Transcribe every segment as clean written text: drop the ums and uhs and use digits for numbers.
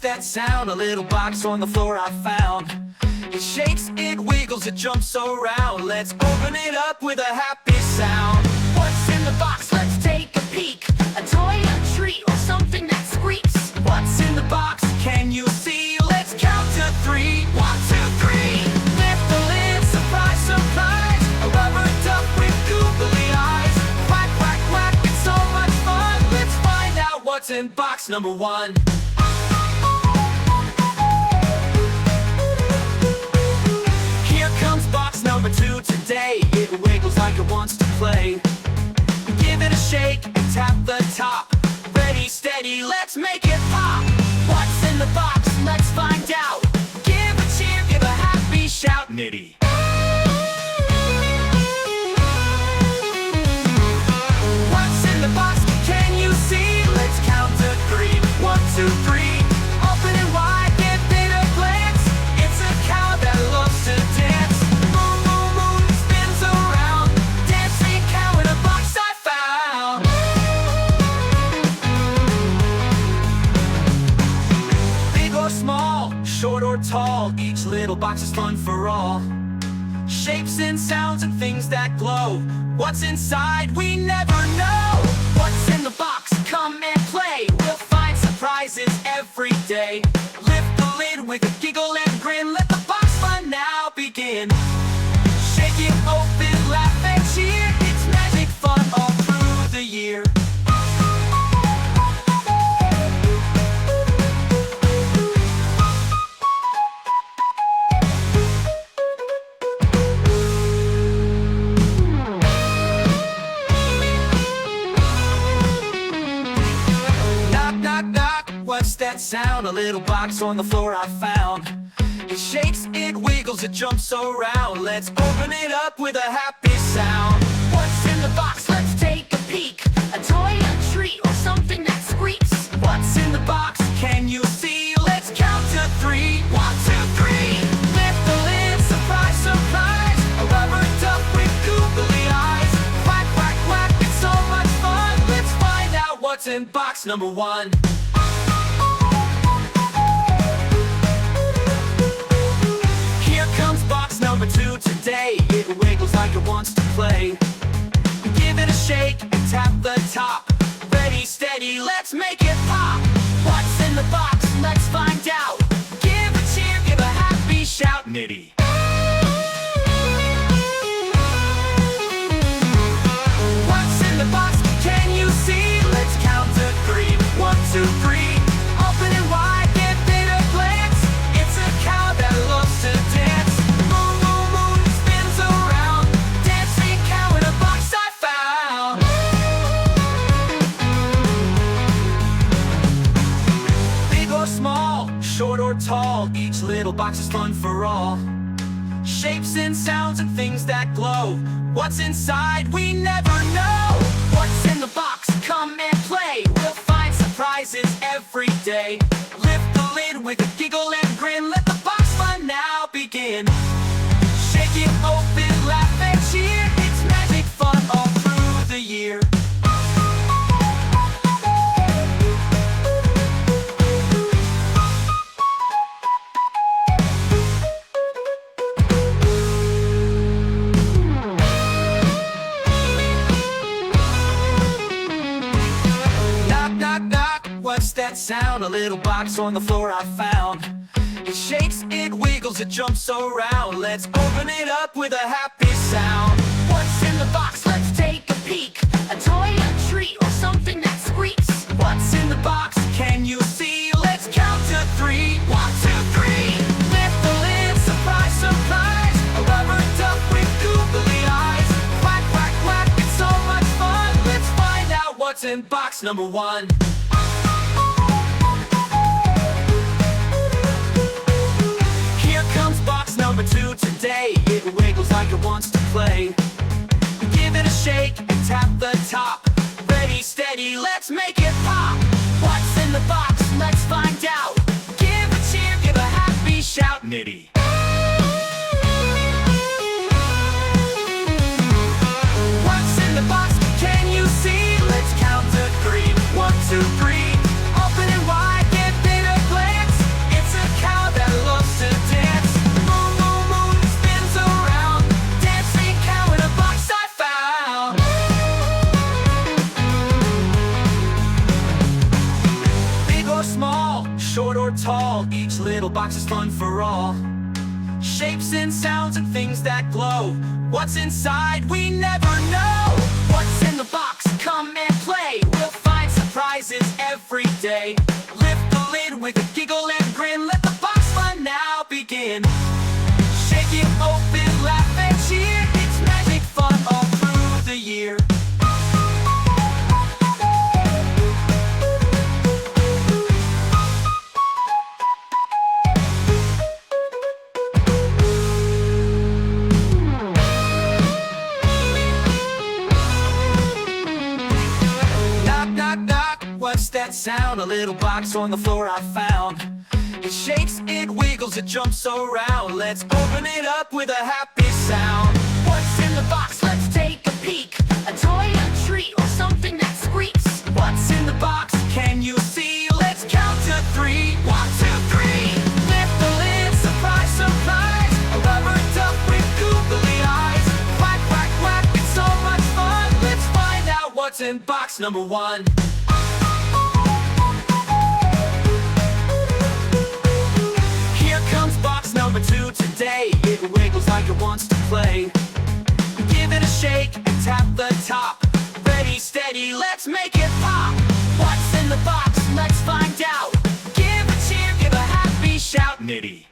that sound? A little box on the floor I found. It shakes, it wiggles, it jumps around. Let's open it up with a happy sound. What's in the box? Let's take a peek. A toy, a treat, or something that squeaks. What's in the box? Can you see? Let's count to 3. 1, 2, 3. Lift the lid, surprise, surprise. A rubber duck with googly eyes. Quack, quack, quack, it's so much fun. Let's find out what's in box number 1. Here comes box number 2 today. It wiggles like it wants to play. Give it a shake and tap the top. Ready, steady, let's make it pop. What's in the box? Let's find out. Give a cheer, give a happy shout. Nitty. What's in the box? Can you see? Let's count to 3. 1, 2, 3. Open it wide, give it a glance. It's a cow that loves to dance. Moon, moon, moon, spins around. Dancing cow in a box I found. Big or small, short or tall, each little box is fun for all. Shapes and sounds and things that glow. What's inside we never know. What's in the box? Come and play. We'll find surprises every day. Lift the lid with a giggle and grin. Let the box fun now begin. Shake it open, laugh and cheer. It's magic fun all through the year. Knock, knock, knock, what's that sound? A little box on the floor I found. It shakes, it wiggles, it jumps around. Let's open it up with a happy sound. What's in the box? Let's take a peek. A toy, a treat, or something that squeaks. What's in the box? Can you see? Let's count to 3. 1, 2, 3. Lift the lid, surprise, surprise. A rubber duck with googly eyes. Quack, quack, quack, it's so much fun. Let's find out what's in box number 1. Here comes box number 2 today. It wiggles like it wants to play. Give it a shake and tap the top. Ready, steady, let's make it pop. What's in the box? Let's find out. Give a cheer, give a happy shout. Nitty. What's in the box? Can you see? Let's count to 3. 1, 2, 3. Open it wide, give it a glance. It's a cow that loves to dance. Moon, moon, moon, spins around. Dancing cow in a box I found. Big or small, short or tall, each little box is fun for all. Shapes and sounds and things that glow. What's inside we never know. What's in the box? Come and play. We'll find surprises every day. Lift the lid with a giggle and grin. Let the box fun now begin. Shake it open, laugh and cheer. It's magic fun all through the year. Knock, knock, knock, what's that sound? A little box on the floor I found. It shakes, it wiggles, it jumps around. Let's open it up with a happy sound. What's in the box? Let's take a peek. A toy, a treat, or something that squeaks. What's in the box? Can you see? Let's count to 3. 1, 2, 3. Lift the lid, surprise, surprise. A rubber duck with googly eyes. Quack, quack, quack, it's so much fun. Let's find out what's in box number 1. Here comes box number 2 today. It wiggles like it wants to play. Give it a shake and tap the top. Ready, steady, let's make it pop. What's in the box? Let's find out. Give a cheer, give a happy shout. Nitty. What's in the box? Can you see? Let's count to 3. 1, 2, 3. Open it wide, give it a glance. little box is fun for all. Shapes and sounds and things that glow. What's inside we never know. What's in the box? Come and play. We'll find surprises every day. Lift the lid with a giggle and grin. Let the box fun now begin. Shake it open, laugh and cheer. It's magic fun all through the year. What's that sound? A little box on the floor I found. It shakes, it wiggles, it jumps around. Let's open it up with a happy sound. What's in the box? Let's take a peek. A toy, a treat, or something that squeaks. What's in the box? Can you see? Let's count to 3. 1, 2, 3. Lift the lid, surprise, surprise. A rubber duck with googly eyes. Quack, quack, quack, it's so much fun. Let's find out what's in box number 1. Number 2 today, it wiggles like it wants to play. Give it a shake and tap the top. Ready, steady, let's make it pop. What's in the box? Let's find out. Give a cheer, give a happy shout. Nitty.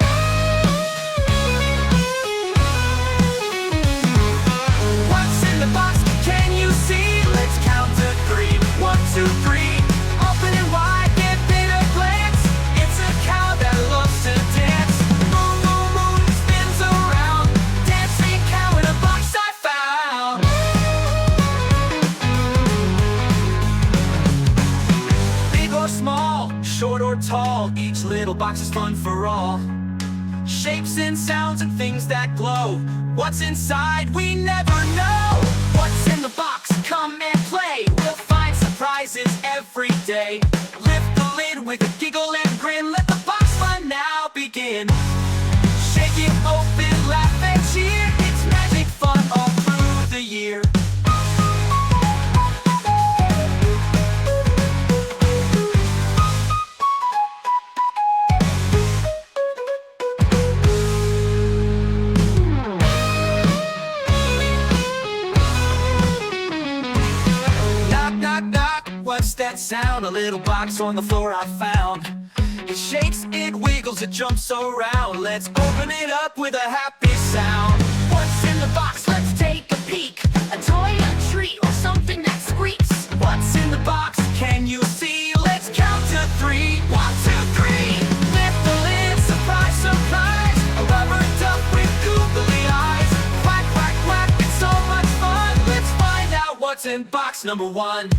What's in the box? Can you see? Let's count to 3. 1, 2, 3. Open it wide, give it a glance. It's a cow that loves to dance. Short or tall, each little box is fun for all. Shapes and sounds and things that glow. What's inside we never know. What's in the box? Come and play. We'll find surprises every day. Lift the lid with a giggle and grin. Let the box fun now begin. Shake it open, laugh and cheer. It's magic fun all through the year. What's that sound? A little box on the floor I found. It shakes, it wiggles, it jumps around. Let's open it up with a happy sound. What's in the box? Let's take a peek. A toy, a treat, or something that squeaks. What's in the box? Can you see? Let's count to 3. 1, 2, 3. Lift the lid, surprise, surprise. A rubber duck with googly eyes. Quack, quack, quack, it's so much fun. Let's find out what's in box number 1.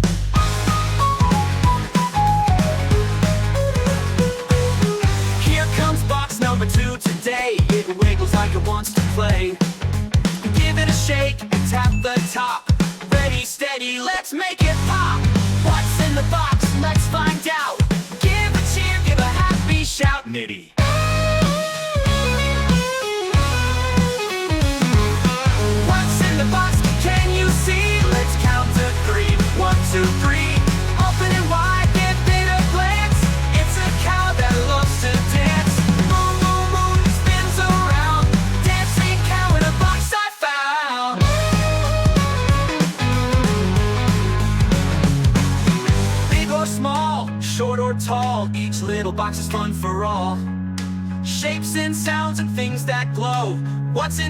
Number 2 today, it wiggles like it wants to play. Give it a shake and tap the top. Ready, steady, let's make it pop. What's in the box? Let's find out. Give a cheer, give a happy shout. Nitty. What's in the box? Can you see? Let's count to 3. 1, 2, 3. Open it wide, give it a glance. It's a cow that loves to dance. Short or tall, each little box is fun for all. Shapes and sounds and things that glow. What's in